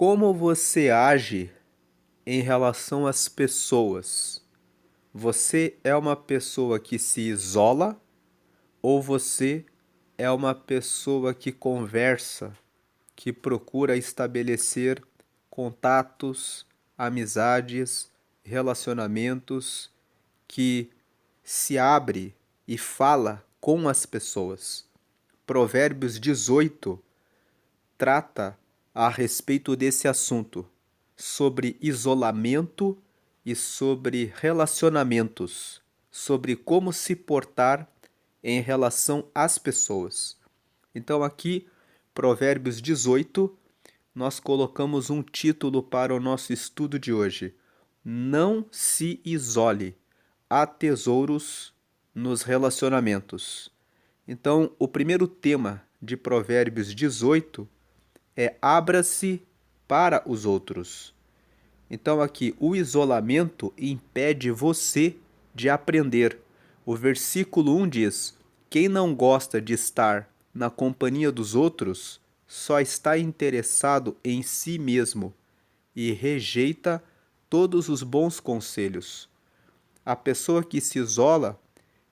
Como você age em relação às pessoas? Você é uma pessoa que se isola ou você é uma pessoa que conversa, que procura estabelecer contatos, amizades, relacionamentos, que se abre e fala com as pessoas? Provérbios 18 trata a respeito desse assunto, sobre isolamento e sobre relacionamentos, sobre como se portar em relação às pessoas. Então, aqui, Provérbios 18, nós colocamos um título para o nosso estudo de hoje: Não se isole, há tesouros nos relacionamentos. Então, o primeiro tema de Provérbios 18 é abra-se para os outros. Então aqui, o isolamento impede você de aprender. O versículo 1 diz: Quem não gosta de estar na companhia dos outros só está interessado em si mesmo e rejeita todos os bons conselhos. A pessoa que se isola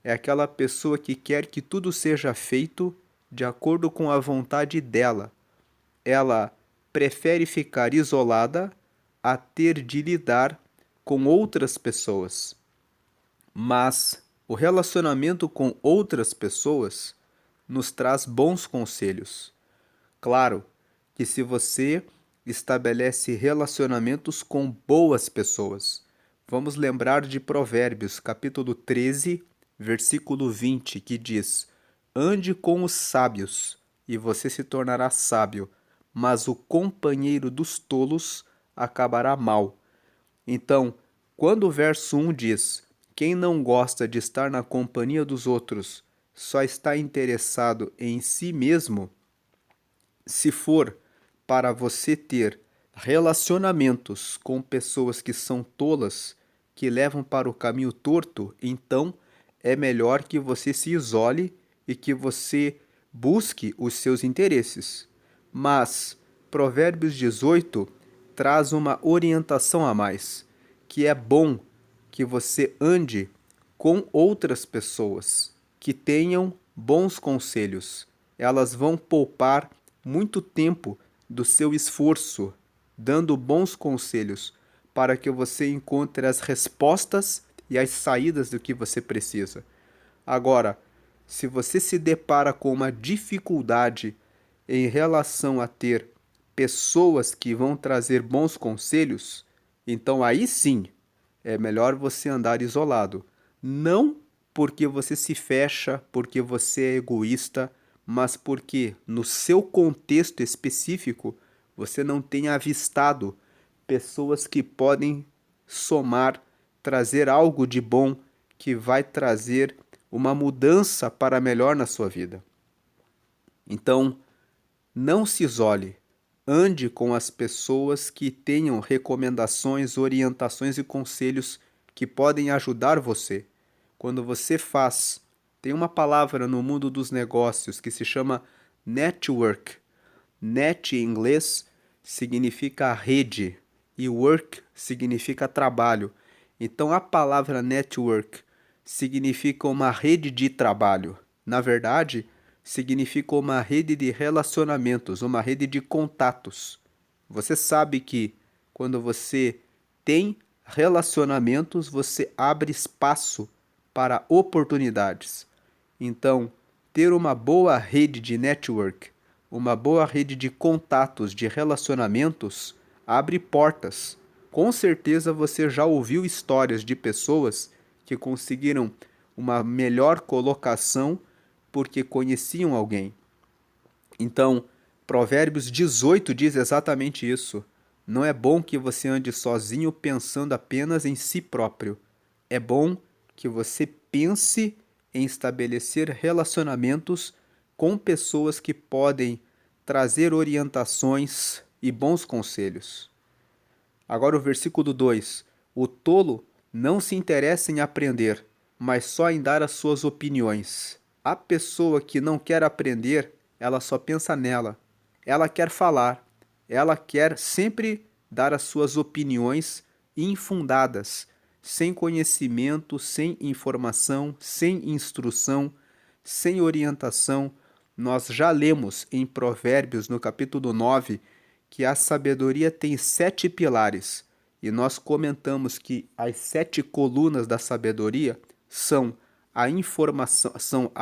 é aquela pessoa que quer que tudo seja feito de acordo com a vontade dela. Ela prefere ficar isolada a ter de lidar com outras pessoas. Mas o relacionamento com outras pessoas nos traz bons conselhos. Claro que se você estabelece relacionamentos com boas pessoas, vamos lembrar de Provérbios, capítulo 13, versículo 20, que diz: Ande com os sábios, e você se tornará sábio, mas o companheiro dos tolos acabará mal. Então, quando o verso 1 diz: Quem não gosta de estar na companhia dos outros só está interessado em si mesmo, se for para você ter relacionamentos com pessoas que são tolas, que levam para o caminho torto, então é melhor que você se isole e que você busque os seus interesses. Mas Provérbios 18 traz uma orientação a mais, que é bom que você ande com outras pessoas que tenham bons conselhos. Elas vão poupar muito tempo do seu esforço, dando bons conselhos para que você encontre as respostas e as saídas do que você precisa. Agora, se você se depara com uma dificuldade em relação a ter pessoas que vão trazer bons conselhos, então aí sim é melhor você andar isolado. Não porque você se fecha, porque você é egoísta, mas porque no seu contexto específico você não tem avistado pessoas que podem somar, trazer algo de bom que vai trazer uma mudança para melhor na sua vida. Então, não se isole. Ande com as pessoas que tenham recomendações, orientações e conselhos que podem ajudar você. Quando você faz, tem uma palavra no mundo dos negócios que se chama network. Net em inglês significa rede e work significa trabalho. Então a palavra network significa uma rede de trabalho. Na verdade, significa uma rede de relacionamentos, uma rede de contatos. Você sabe que quando você tem relacionamentos, você abre espaço para oportunidades. Então, ter uma boa rede de network, uma boa rede de contatos, de relacionamentos, abre portas. Com certeza você já ouviu histórias de pessoas que conseguiram uma melhor colocação porque conheciam alguém. Então, Provérbios 18 diz exatamente isso. Não é bom que você ande sozinho pensando apenas em si próprio. É bom que você pense em estabelecer relacionamentos com pessoas que podem trazer orientações e bons conselhos. Agora o versículo 2: O tolo não se interessa em aprender, mas só em dar as suas opiniões. A pessoa que não quer aprender, ela só pensa nela. Ela quer falar, ela quer sempre dar as suas opiniões infundadas, sem conhecimento, sem informação, sem instrução, sem orientação. Nós já lemos em Provérbios, no capítulo 9, que a sabedoria tem 7 pilares. E nós comentamos que as 7 colunas da sabedoria são a informação,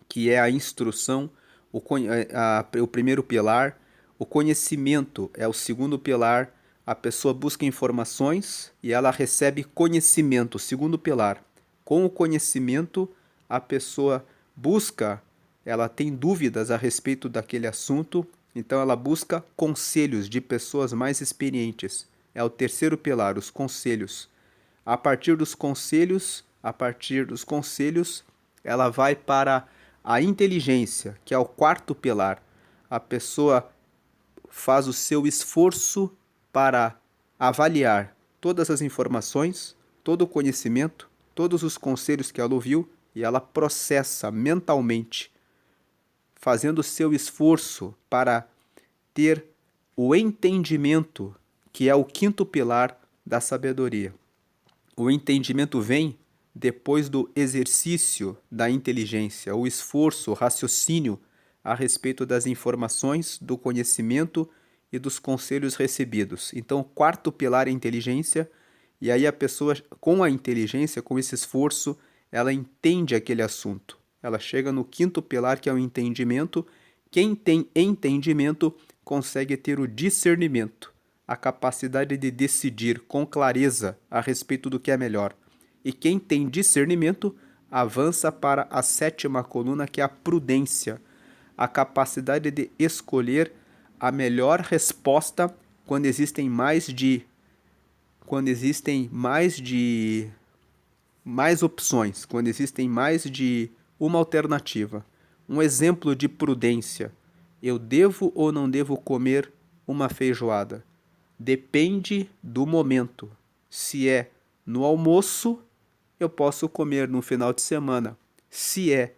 que é a instrução, o primeiro pilar, o conhecimento é o segundo pilar, a pessoa busca informações e ela recebe conhecimento, o segundo pilar. Com o conhecimento, a pessoa busca, ela tem dúvidas a respeito daquele assunto, então ela busca conselhos de pessoas mais experientes. É o terceiro pilar, os conselhos. A partir dos conselhos, ela vai para a inteligência, que é o quarto pilar. A pessoa faz o seu esforço para avaliar todas as informações, todo o conhecimento, todos os conselhos que ela ouviu e ela processa mentalmente, fazendo o seu esforço para ter o entendimento, que é o quinto pilar da sabedoria. O entendimento vem depois do exercício da inteligência, o esforço, o raciocínio a respeito das informações, do conhecimento e dos conselhos recebidos. Então, o quarto pilar é a inteligência, e aí a pessoa, com a inteligência, com esse esforço, ela entende aquele assunto. Ela chega no quinto pilar, que é o entendimento. Quem tem entendimento consegue ter o discernimento, a capacidade de decidir com clareza a respeito do que é melhor. E quem tem discernimento avança para a sétima coluna, que é a prudência, a capacidade de escolher a melhor resposta quando existem mais opções, quando existem mais de uma alternativa. Um exemplo de prudência: eu devo ou não devo comer uma feijoada? Depende do momento. Se é no almoço, eu posso comer no final de semana. Se é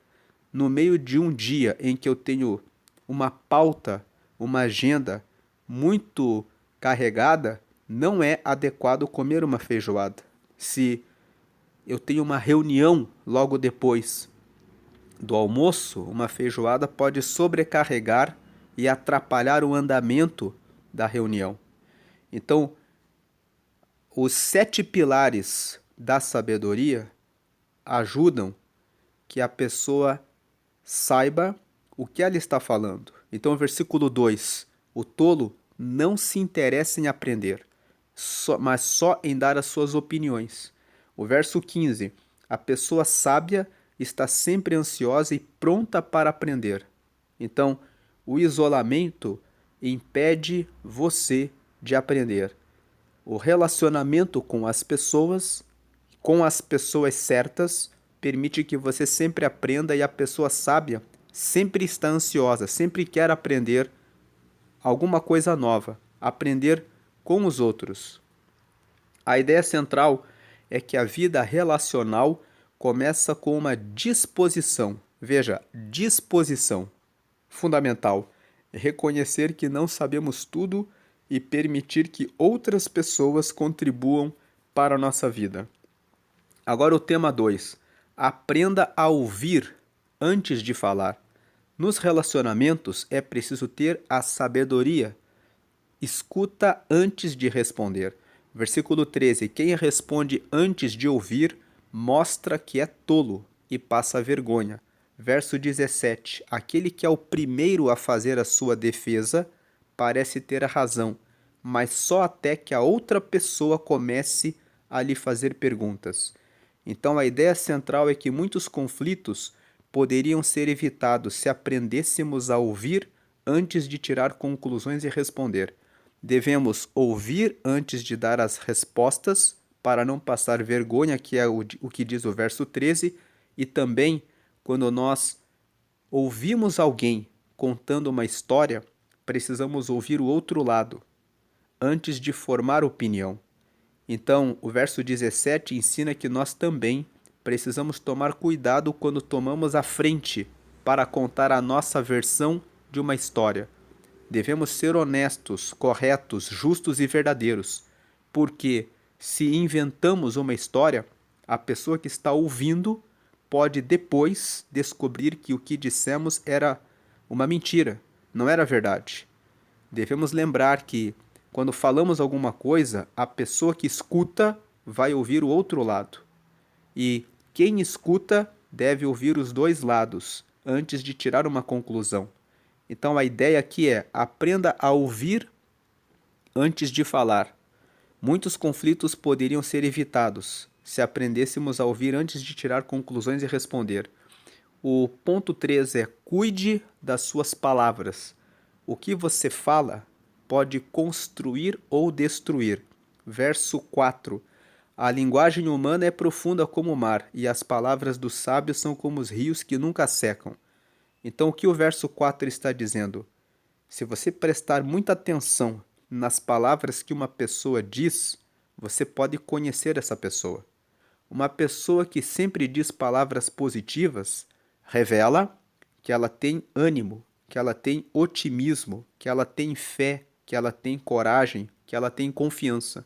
no meio de um dia em que eu tenho uma pauta, uma agenda muito carregada, não é adequado comer uma feijoada. Se eu tenho uma reunião logo depois do almoço, uma feijoada pode sobrecarregar e atrapalhar o andamento da reunião. Então, os 7 pilares da sabedoria ajudam que a pessoa saiba o que ela está falando. Então, versículo 2: o tolo não se interessa em aprender, mas só em dar as suas opiniões. O verso 15: a pessoa sábia está sempre ansiosa e pronta para aprender. Então, o isolamento impede você de aprender. O relacionamento com as pessoas certas, permite que você sempre aprenda, e a pessoa sábia sempre está ansiosa, sempre quer aprender alguma coisa nova, aprender com os outros. A ideia central é que a vida relacional começa com uma disposição. Veja, disposição. Fundamental. Reconhecer que não sabemos tudo e permitir que outras pessoas contribuam para a nossa vida. Agora o tema 2. Aprenda a ouvir antes de falar. Nos relacionamentos é preciso ter a sabedoria. Escuta antes de responder. Versículo 13. Quem responde antes de ouvir mostra que é tolo e passa vergonha. Verso 17. Aquele que é o primeiro a fazer a sua defesa parece ter a razão, mas só até que a outra pessoa comece a lhe fazer perguntas. Então a ideia central é que muitos conflitos poderiam ser evitados se aprendêssemos a ouvir antes de tirar conclusões e responder. Devemos ouvir antes de dar as respostas para não passar vergonha, que é o que diz o verso 13, e também quando nós ouvimos alguém contando uma história, precisamos ouvir o outro lado antes de formar opinião. Então, o verso 17 ensina que nós também precisamos tomar cuidado quando tomamos a frente para contar a nossa versão de uma história. Devemos ser honestos, corretos, justos e verdadeiros, porque se inventamos uma história, a pessoa que está ouvindo pode depois descobrir que o que dissemos era uma mentira, não era verdade. Devemos lembrar que, quando falamos alguma coisa, a pessoa que escuta vai ouvir o outro lado. E quem escuta deve ouvir os dois lados antes de tirar uma conclusão. Então a ideia aqui é: aprenda a ouvir antes de falar. Muitos conflitos poderiam ser evitados se aprendêssemos a ouvir antes de tirar conclusões e responder. O ponto 3 é: cuide das suas palavras. O que você fala pode construir ou destruir. Verso 4. A linguagem humana é profunda como o mar, e as palavras dos sábios são como os rios que nunca secam. Então, o que o verso 4 está dizendo? Se você prestar muita atenção nas palavras que uma pessoa diz, você pode conhecer essa pessoa. Uma pessoa que sempre diz palavras positivas revela que ela tem ânimo, que ela tem otimismo, que ela tem fé, que ela tem coragem, que ela tem confiança.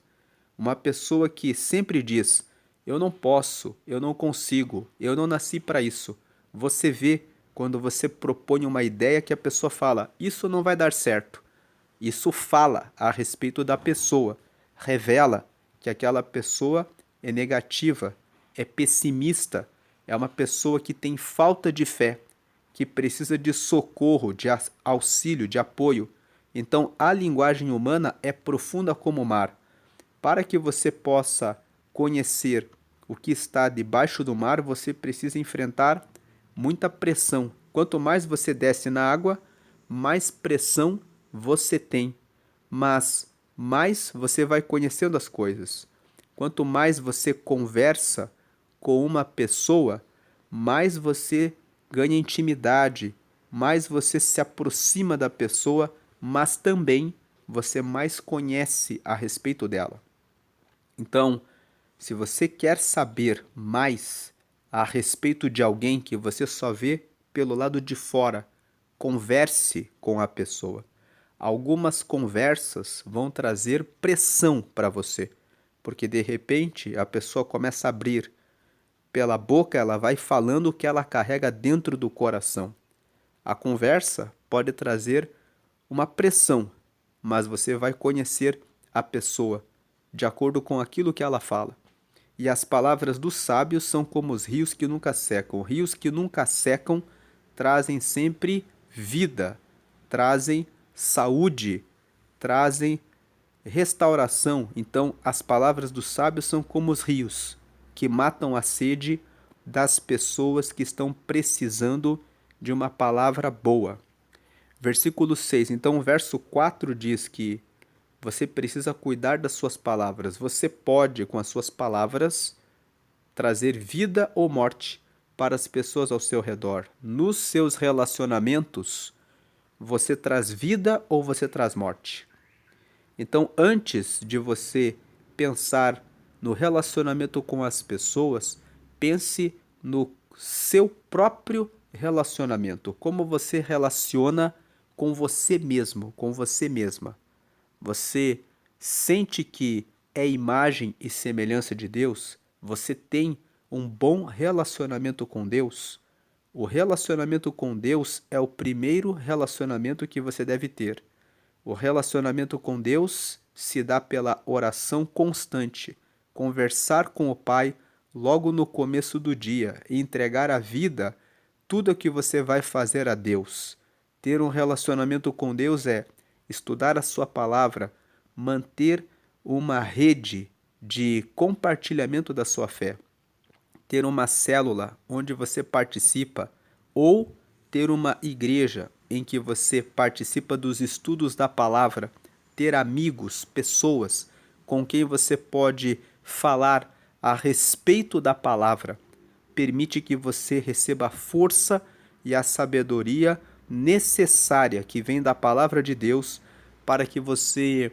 Uma pessoa que sempre diz: eu não posso, eu não consigo, eu não nasci para isso. Você vê quando você propõe uma ideia que a pessoa fala: isso não vai dar certo. Isso fala a respeito da pessoa, revela que aquela pessoa é negativa, é pessimista, é uma pessoa que tem falta de fé, que precisa de socorro, de auxílio, de apoio. Então, a linguagem humana é profunda como o mar. Para que você possa conhecer o que está debaixo do mar, você precisa enfrentar muita pressão. Quanto mais você desce na água, mais pressão você tem, mas mais você vai conhecendo as coisas. Quanto mais você conversa com uma pessoa, mais você ganha intimidade, mais você se aproxima da pessoa, mas também você mais conhece a respeito dela. Então, se você quer saber mais a respeito de alguém que você só vê pelo lado de fora, converse com a pessoa. Algumas conversas vão trazer pressão para você, porque de repente a pessoa começa a abrir. Pela boca, ela vai falando o que ela carrega dentro do coração. A conversa pode trazer uma pressão, mas você vai conhecer a pessoa de acordo com aquilo que ela fala. E as palavras dos sábios são como os rios que nunca secam. Rios que nunca secam trazem sempre vida, trazem saúde, trazem restauração. Então, as palavras dos sábios são como os rios que matam a sede das pessoas que estão precisando de uma palavra boa. Versículo 6. Então, o verso 4 diz que você precisa cuidar das suas palavras. Você pode, com as suas palavras, trazer vida ou morte para as pessoas ao seu redor. Nos seus relacionamentos, você traz vida ou você traz morte. Então, antes de você pensar no relacionamento com as pessoas, pense no seu próprio relacionamento. Como você relaciona com você mesmo, com você mesma. Você sente que é imagem e semelhança de Deus? Você tem um bom relacionamento com Deus? O relacionamento com Deus é o primeiro relacionamento que você deve ter. O relacionamento com Deus se dá pela oração constante, conversar com o Pai logo no começo do dia e entregar a vida, tudo o que você vai fazer a Deus. Ter um relacionamento com Deus é estudar a sua palavra, manter uma rede de compartilhamento da sua fé, ter uma célula onde você participa ou ter uma igreja em que você participa dos estudos da palavra, ter amigos, pessoas com quem você pode falar a respeito da palavra, permite que você receba a força e a sabedoria necessária que vem da palavra de Deus para que você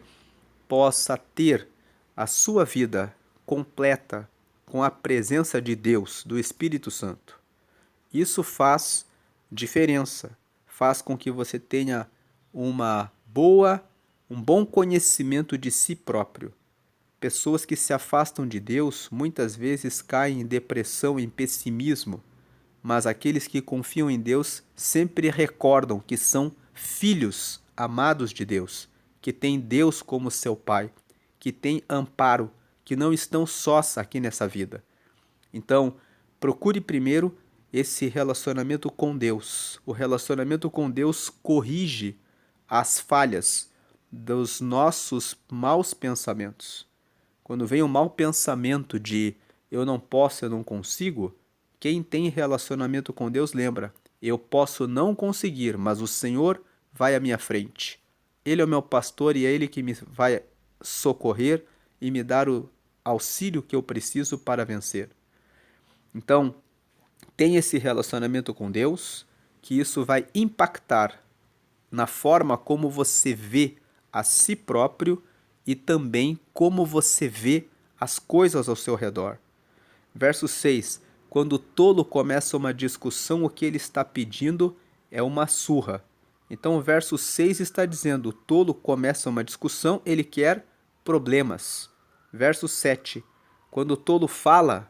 possa ter a sua vida completa com a presença de Deus, do Espírito Santo. Isso faz diferença, faz com que você tenha uma um bom conhecimento de si próprio. Pessoas que se afastam de Deus muitas vezes caem em depressão, em pessimismo, mas aqueles que confiam em Deus sempre recordam que são filhos amados de Deus, que têm Deus como seu Pai, que têm amparo, que não estão sós aqui nessa vida. Então, procure primeiro esse relacionamento com Deus. O relacionamento com Deus corrige as falhas dos nossos maus pensamentos. Quando vem o mau pensamento de eu não posso, eu não consigo, quem tem relacionamento com Deus lembra, eu posso não conseguir, mas o Senhor vai à minha frente. Ele é o meu pastor e é Ele que me vai socorrer e me dar o auxílio que eu preciso para vencer. Então, tenha esse relacionamento com Deus, que isso vai impactar na forma como você vê a si próprio e também como você vê as coisas ao seu redor. Verso 6. Quando o tolo começa uma discussão, o que ele está pedindo é uma surra. Então o verso 6 está dizendo, o tolo começa uma discussão, ele quer problemas. Verso 7. Quando o tolo fala,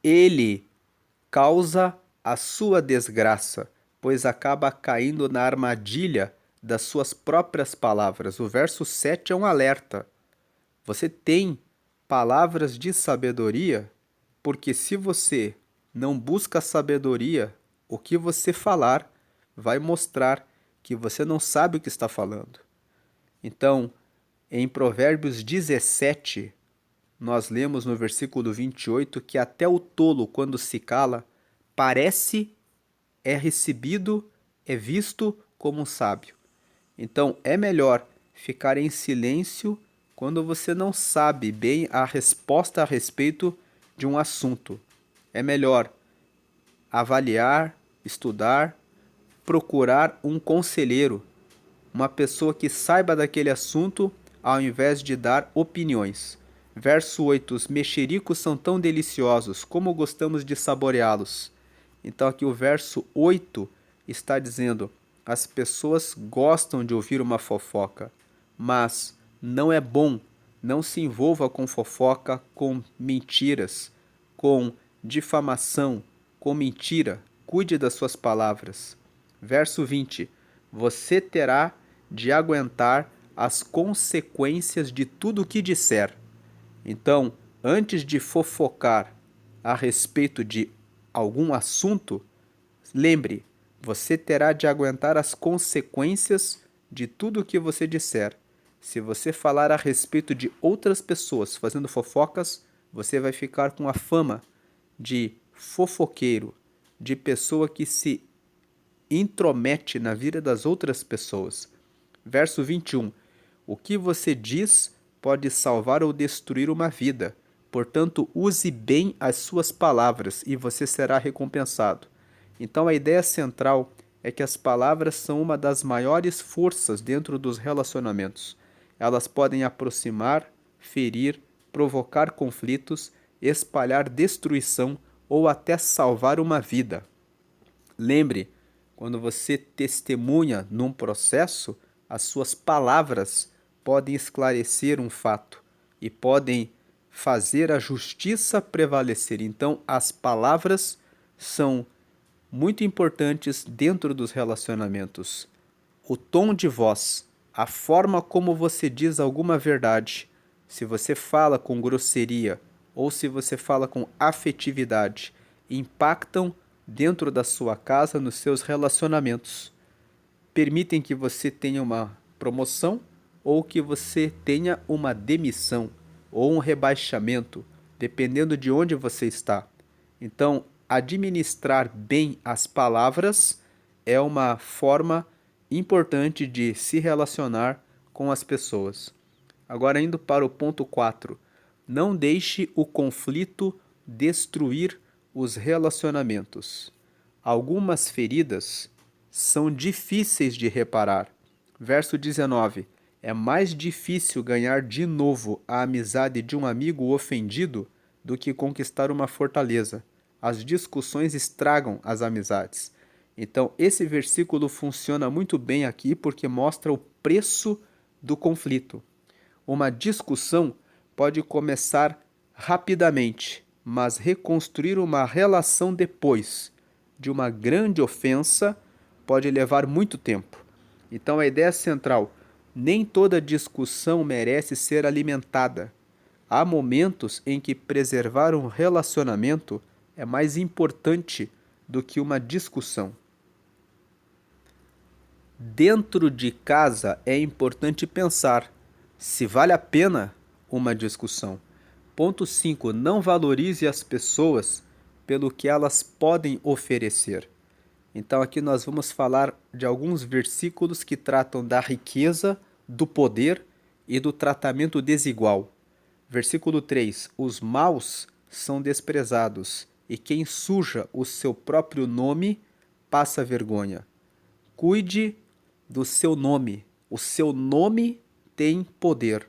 ele causa a sua desgraça, pois acaba caindo na armadilha das suas próprias palavras. O verso 7 é um alerta. Você tem palavras de sabedoria, porque se você não busca sabedoria, o que você falar vai mostrar que você não sabe o que está falando. Então, em Provérbios 17, nós lemos no versículo 28 que até o tolo, quando se cala, parece, é recebido, é visto como um sábio. Então, é melhor ficar em silêncio quando você não sabe bem a resposta a respeito de um assunto. É melhor avaliar, estudar, procurar um conselheiro, uma pessoa que saiba daquele assunto, ao invés de dar opiniões. Verso 8: os mexericos são tão deliciosos, como gostamos de saboreá-los. Então aqui o verso 8 está dizendo, as pessoas gostam de ouvir uma fofoca, mas não é bom, não se envolva com fofoca, com mentiras, com difamação, com mentira. Cuide das suas palavras. Verso 20, você terá de aguentar as consequências de tudo o que disser. Então, antes de fofocar a respeito de algum assunto, lembre, você terá de aguentar as consequências de tudo o que você disser. Se você falar a respeito de outras pessoas fazendo fofocas, você vai ficar com a fama de fofoqueiro, de pessoa que se intromete na vida das outras pessoas. Verso 21. O que você diz pode salvar ou destruir uma vida. Portanto, use bem as suas palavras e você será recompensado. Então, a ideia central é que as palavras são uma das maiores forças dentro dos relacionamentos. Elas podem aproximar, ferir, provocar conflitos, espalhar destruição ou até salvar uma vida. Lembre, quando você testemunha num processo, as suas palavras podem esclarecer um fato e podem fazer a justiça prevalecer. Então, as palavras são muito importantes dentro dos relacionamentos. O tom de voz, a forma como você diz alguma verdade, se você fala com grosseria ou se você fala com afetividade, impactam dentro da sua casa, nos seus relacionamentos. Permitem que você tenha uma promoção ou que você tenha uma demissão ou um rebaixamento, dependendo de onde você está. Então, administrar bem as palavras é uma forma importante de se relacionar com as pessoas. Agora, indo para o ponto 4. Não deixe o conflito destruir os relacionamentos. Algumas feridas são difíceis de reparar. Verso 19. É mais difícil ganhar de novo a amizade de um amigo ofendido do que conquistar uma fortaleza. As discussões estragam as amizades. Então, esse versículo funciona muito bem aqui porque mostra o preço do conflito. Uma discussão pode começar rapidamente, mas reconstruir uma relação depois de uma grande ofensa pode levar muito tempo. Então, a ideia central: nem toda discussão merece ser alimentada. Há momentos em que preservar um relacionamento é mais importante do que uma discussão. Dentro de casa é importante pensar se vale a pena uma discussão. Ponto 5. Não valorize as pessoas pelo que elas podem oferecer. Então aqui nós vamos falar de alguns versículos que tratam da riqueza, do poder e do tratamento desigual. Versículo 3. Os maus são desprezados, e quem suja o seu próprio nome passa vergonha. Cuide do seu nome. O seu nome tem poder.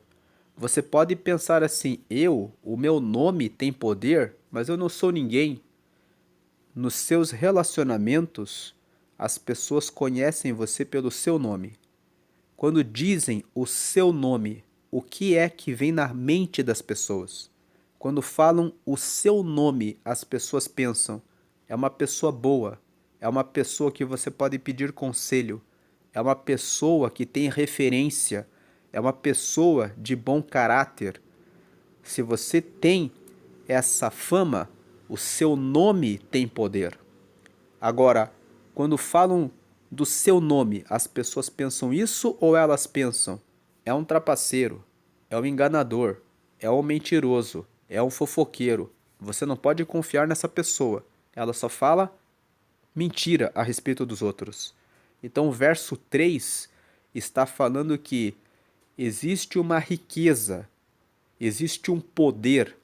Você pode pensar assim: o meu nome tem poder, mas eu não sou ninguém. Nos seus relacionamentos, as pessoas conhecem você pelo seu nome. Quando dizem o seu nome, o que é que vem na mente das pessoas? Quando falam o seu nome, as pessoas pensam: é uma pessoa boa, é uma pessoa que você pode pedir conselho, é uma pessoa que tem referência, é uma pessoa de bom caráter. Se você tem essa fama, o seu nome tem poder. Agora, quando falam do seu nome, as pessoas pensam isso ou elas pensam: é um trapaceiro, é um enganador, é um mentiroso, é um fofoqueiro. Você não pode confiar nessa pessoa. Ela só fala mentira a respeito dos outros. Então, o verso 3 está falando que existe uma riqueza, existe um poder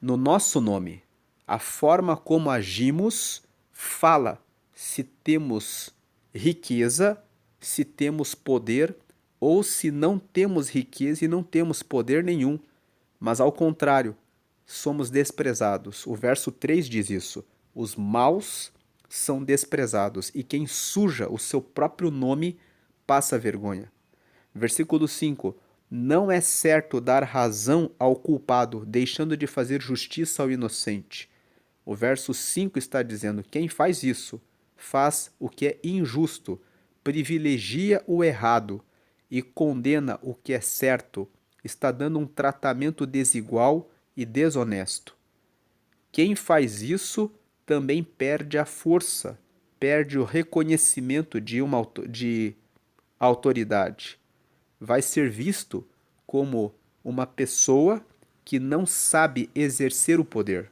no nosso nome. A forma como agimos fala se temos riqueza, se temos poder ou se não temos riqueza e não temos poder nenhum. Mas ao contrário, somos desprezados. O verso 3 diz isso. Os maus são desprezados e quem suja o seu próprio nome passa vergonha. Versículo 5. Não é certo dar razão ao culpado, deixando de fazer justiça ao inocente. O verso 5 está dizendo: quem faz isso faz o que é injusto, privilegia o errado e condena o que é certo, está dando um tratamento desigual e desonesto. Quem faz isso também perde a força, perde o reconhecimento de autoridade. Vai ser visto como uma pessoa que não sabe exercer o poder.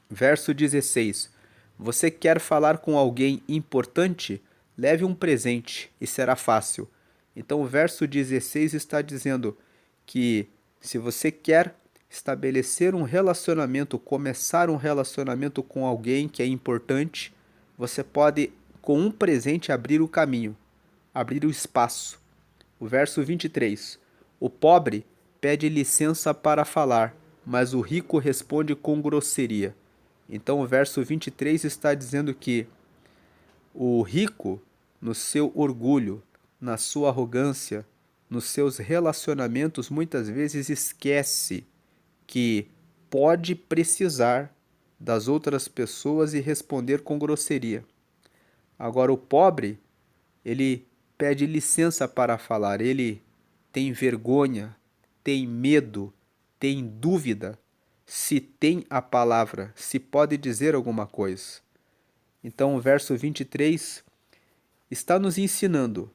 Verso 16. Você quer falar com alguém importante? Leve um presente e será fácil. Então, o verso 16 está dizendo que se você quer estabelecer um relacionamento, começar um relacionamento com alguém que é importante, você pode, com um presente, abrir o caminho, abrir o espaço. O verso 23. O pobre pede licença para falar, mas o rico responde com grosseria. Então, o verso 23 está dizendo que o rico, no seu orgulho, na sua arrogância, nos seus relacionamentos, muitas vezes esquece que pode precisar das outras pessoas e responder com grosseria. Agora, o pobre, ele pede licença para falar, ele tem vergonha, tem medo, tem dúvida se tem a palavra, se pode dizer alguma coisa. Então, o verso 23 está nos ensinando: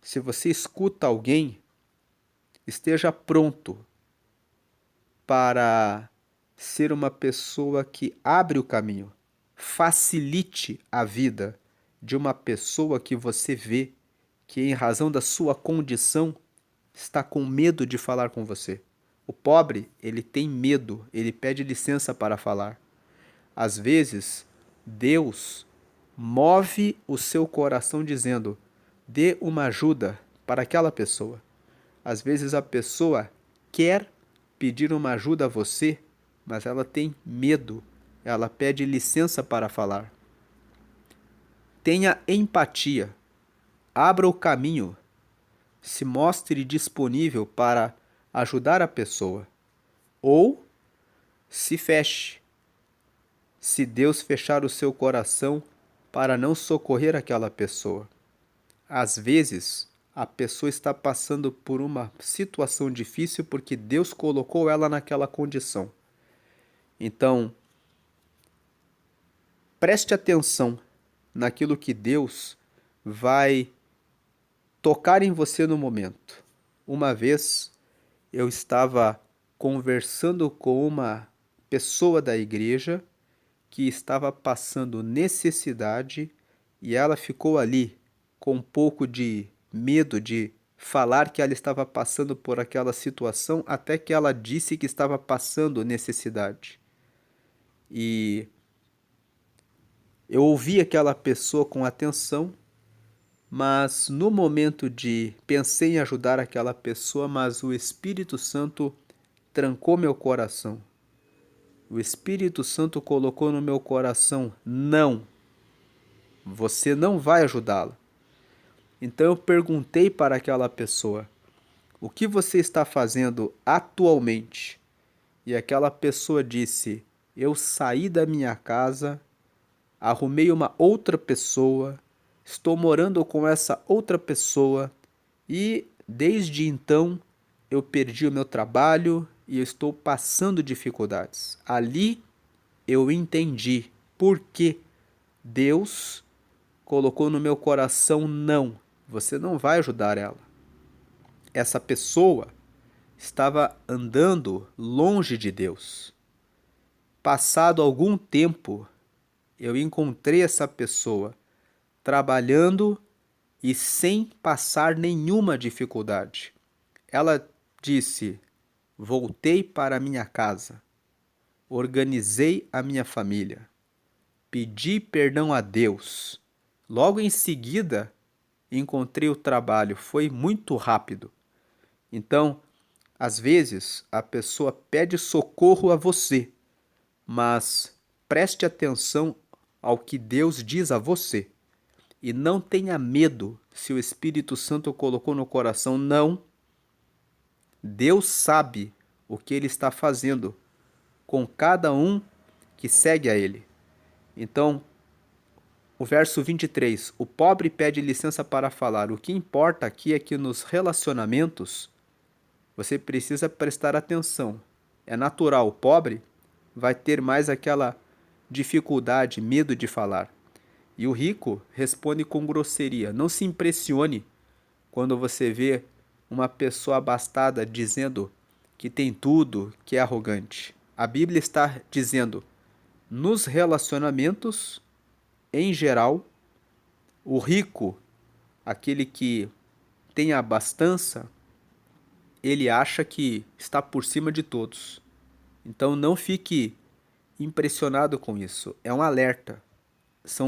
se você escuta alguém, esteja pronto para ser uma pessoa que abre o caminho, facilite a vida de uma pessoa que você vê que, em razão da sua condição, está com medo de falar com você. O pobre, ele tem medo, ele pede licença para falar. Às vezes, Deus move o seu coração dizendo: dê uma ajuda para aquela pessoa. Às vezes a pessoa quer pedir uma ajuda a você, mas ela tem medo, ela pede licença para falar. tenha empatia, abra o caminho, se mostre disponível para ajudar a pessoa. Ou se feche, se Deus fechar o seu coração para não socorrer aquela pessoa. Às vezes, a pessoa está passando por uma situação difícil porque Deus colocou ela naquela condição. Então, preste atenção naquilo que Deus vai tocar em você no momento. Uma vez eu estava conversando com uma pessoa da igreja que estava passando necessidade e ela ficou ali com um pouco de medo de falar que ela estava passando por aquela situação, até que ela disse que estava passando necessidade. E eu ouvi aquela pessoa com atenção, mas no momento de pensei em ajudar aquela pessoa, mas o Espírito Santo trancou meu coração. O Espírito Santo colocou no meu coração: não, você não vai ajudá-la. Então eu perguntei para aquela pessoa: o que você está fazendo atualmente? E aquela pessoa disse: eu saí da minha casa, arrumei uma outra pessoa, estou morando com essa outra pessoa e desde então eu perdi o meu trabalho e eu estou passando dificuldades. Ali eu entendi por que Deus colocou no meu coração: não, você não vai ajudar ela. Essa pessoa estava andando longe de Deus. Passado algum tempo, eu encontrei essa pessoa trabalhando e sem passar nenhuma dificuldade. Ela disse: voltei para minha casa, organizei a minha família, pedi perdão a Deus. Logo em seguida, encontrei o trabalho, foi muito rápido. Então, às vezes, a pessoa pede socorro a você, mas preste atenção ao que Deus diz a você. E não tenha medo se o Espírito Santo colocou no coração. Não. Deus sabe o que Ele está fazendo com cada um que segue a Ele. Então, o verso 23, o pobre pede licença para falar. O que importa aqui é que nos relacionamentos você precisa prestar atenção. É natural, o pobre vai ter mais aquela dificuldade, medo de falar. E o rico responde com grosseria. Não se impressione quando você vê uma pessoa abastada dizendo que tem tudo, que é arrogante. A Bíblia está dizendo, nos relacionamentos, em geral, o rico, aquele que tem a abastança, ele acha que está por cima de todos. Então não fique impressionado com isso. É um alerta. É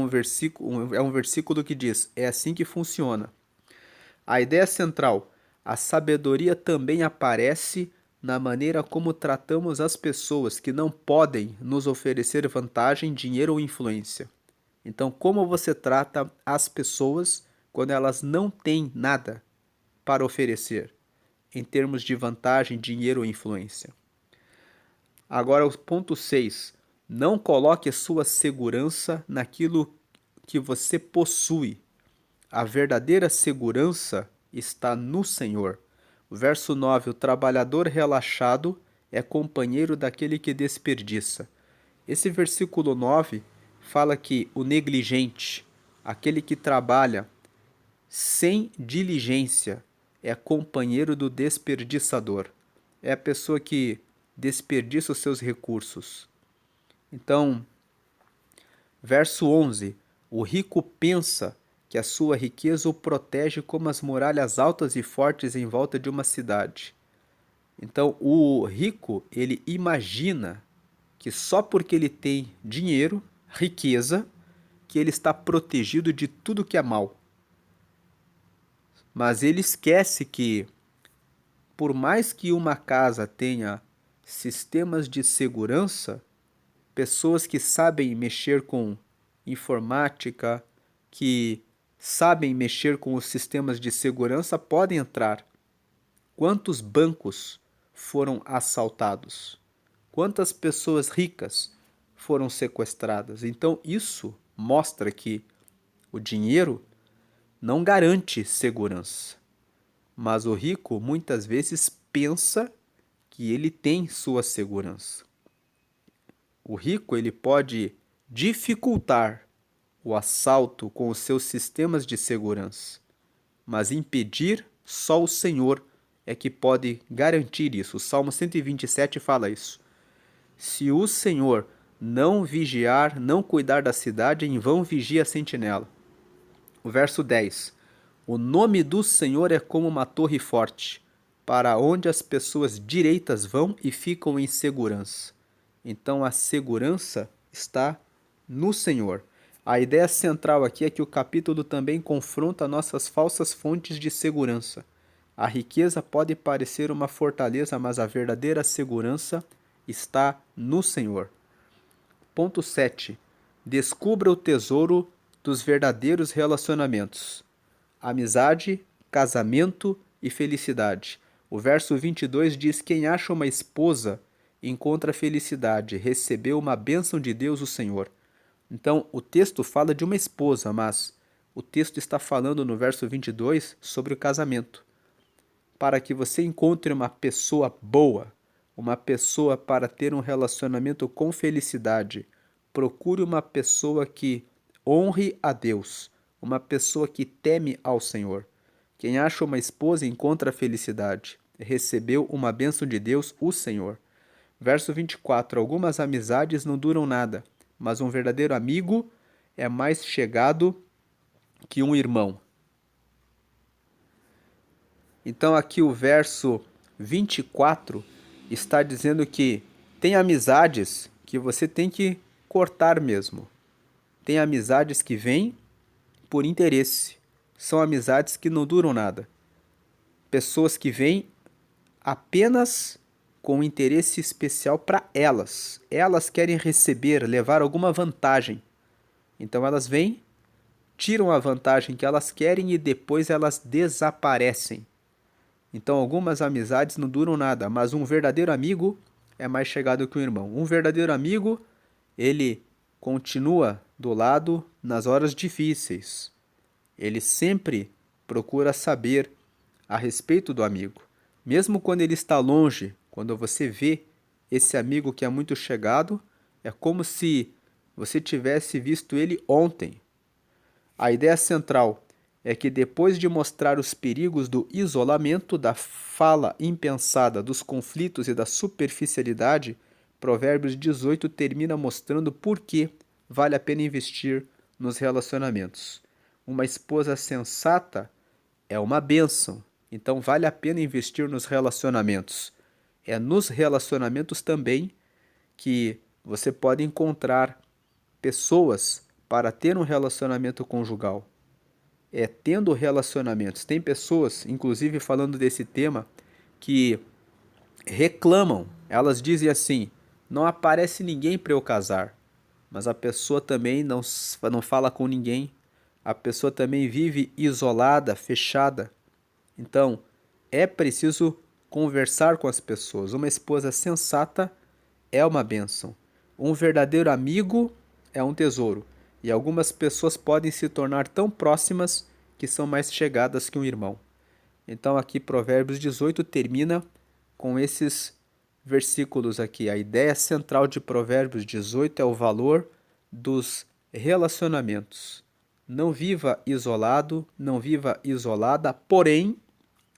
um versículo que diz: é assim que funciona. A ideia central: a sabedoria também aparece na maneira como tratamos as pessoas que não podem nos oferecer vantagem, dinheiro ou influência. Então, como você trata as pessoas quando elas não têm nada para oferecer, em termos de vantagem, dinheiro ou influência? Agora, o ponto 6. Não coloque sua segurança naquilo que você possui. A verdadeira segurança está no Senhor. O verso 9. O trabalhador relaxado é companheiro daquele que desperdiça. Esse versículo 9 fala que o negligente, aquele que trabalha sem diligência, é companheiro do desperdiçador. É a pessoa que desperdiça os seus recursos. Então, verso 11. O rico pensa que a sua riqueza o protege como as muralhas altas e fortes em volta de uma cidade. Então, o rico, ele imagina que só porque ele tem dinheiro, riqueza, que ele está protegido de tudo que é mal. Mas ele esquece que, por mais que uma casa tenha sistemas de segurança, pessoas que sabem mexer com informática, que sabem mexer com os sistemas de segurança podem entrar. Quantos bancos foram assaltados? Quantas pessoas ricas foram sequestradas? Então, isso mostra que o dinheiro não garante segurança, mas o rico muitas vezes pensa que ele tem sua segurança. O rico ele pode dificultar o assalto com os seus sistemas de segurança, mas impedir só o Senhor é que pode garantir isso. O Salmo 127 fala isso. Se o Senhor não vigiar, não cuidar da cidade, em vão vigia a sentinela. O verso 10. O nome do Senhor é como uma torre forte, para onde as pessoas direitas vão e ficam em segurança. Então a segurança está no Senhor. A ideia central aqui é que o capítulo também confronta nossas falsas fontes de segurança. A riqueza pode parecer uma fortaleza, mas a verdadeira segurança está no Senhor. Ponto 7. Descubra o tesouro dos verdadeiros relacionamentos. Amizade, casamento e felicidade. O verso 22 diz: quem acha uma esposa encontra felicidade, recebeu uma bênção de Deus, o Senhor. Então, o texto fala de uma esposa, mas o texto está falando no verso 22 sobre o casamento. Para que você encontre uma pessoa boa, uma pessoa para ter um relacionamento com felicidade, procure uma pessoa que honre a Deus, uma pessoa que teme ao Senhor. Quem acha uma esposa encontra felicidade, recebeu uma bênção de Deus, o Senhor. Verso 24: algumas amizades não duram nada, mas um verdadeiro amigo é mais chegado que um irmão. Então aqui o verso 24 está dizendo que tem amizades que você tem que cortar mesmo. Tem amizades que vêm por interesse. São amizades que não duram nada. Pessoas que vêm apenas com interesse especial para elas. Elas querem receber, levar alguma vantagem. Então elas vêm, tiram a vantagem que elas querem e depois elas desaparecem. Então algumas amizades não duram nada, mas um verdadeiro amigo é mais chegado que um irmão. Um verdadeiro amigo, ele continua do lado nas horas difíceis. Ele sempre procura saber a respeito do amigo. Mesmo quando ele está longe, quando você vê esse amigo que é muito chegado, é como se você tivesse visto ele ontem. A ideia central é que depois de mostrar os perigos do isolamento, da fala impensada, dos conflitos e da superficialidade, Provérbios 18 termina mostrando por que vale a pena investir nos relacionamentos. Uma esposa sensata é uma bênção, então vale a pena investir nos relacionamentos. É nos relacionamentos também que você pode encontrar pessoas para ter um relacionamento conjugal. É tendo relacionamentos. Tem pessoas, inclusive falando desse tema, que reclamam. Elas dizem assim: não aparece ninguém para eu casar. Mas a pessoa também não fala com ninguém. A pessoa também vive isolada, fechada. Então, é preciso conversar com as pessoas. Uma esposa sensata é uma bênção. Um verdadeiro amigo é um tesouro. E algumas pessoas podem se tornar tão próximas que são mais chegadas que um irmão. Então aqui Provérbios 18 termina com esses versículos aqui. A ideia central de Provérbios 18 é o valor dos relacionamentos. Não viva isolado, não viva isolada, porém,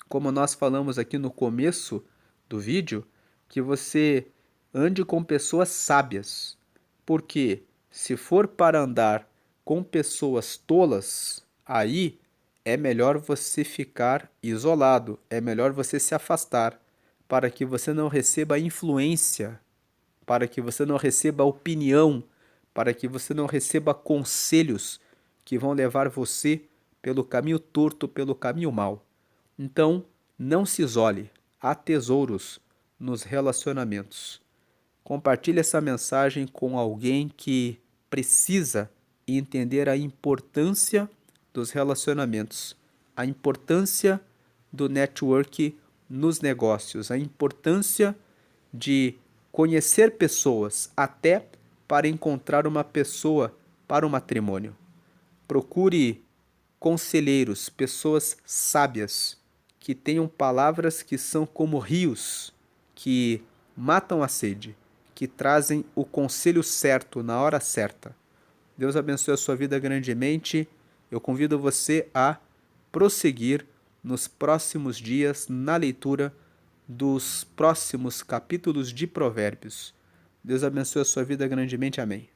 como nós falamos aqui no começo do vídeo, que você ande com pessoas sábias. Porque se for para andar com pessoas tolas, aí é melhor você ficar isolado, é melhor você se afastar, para que você não receba influência, para que você não receba opinião, para que você não receba conselhos que vão levar você pelo caminho torto, pelo caminho mau. Então, não se isole, há tesouros nos relacionamentos. Compartilhe essa mensagem com alguém que precisa e entender a importância dos relacionamentos, a importância do network nos negócios, a importância de conhecer pessoas até para encontrar uma pessoa para o matrimônio. Procure conselheiros, pessoas sábias, que tenham palavras que são como rios, que matam a sede, que trazem o conselho certo na hora certa. Deus abençoe a sua vida grandemente. Eu convido você a prosseguir nos próximos dias na leitura dos próximos capítulos de Provérbios. Deus abençoe a sua vida grandemente. Amém.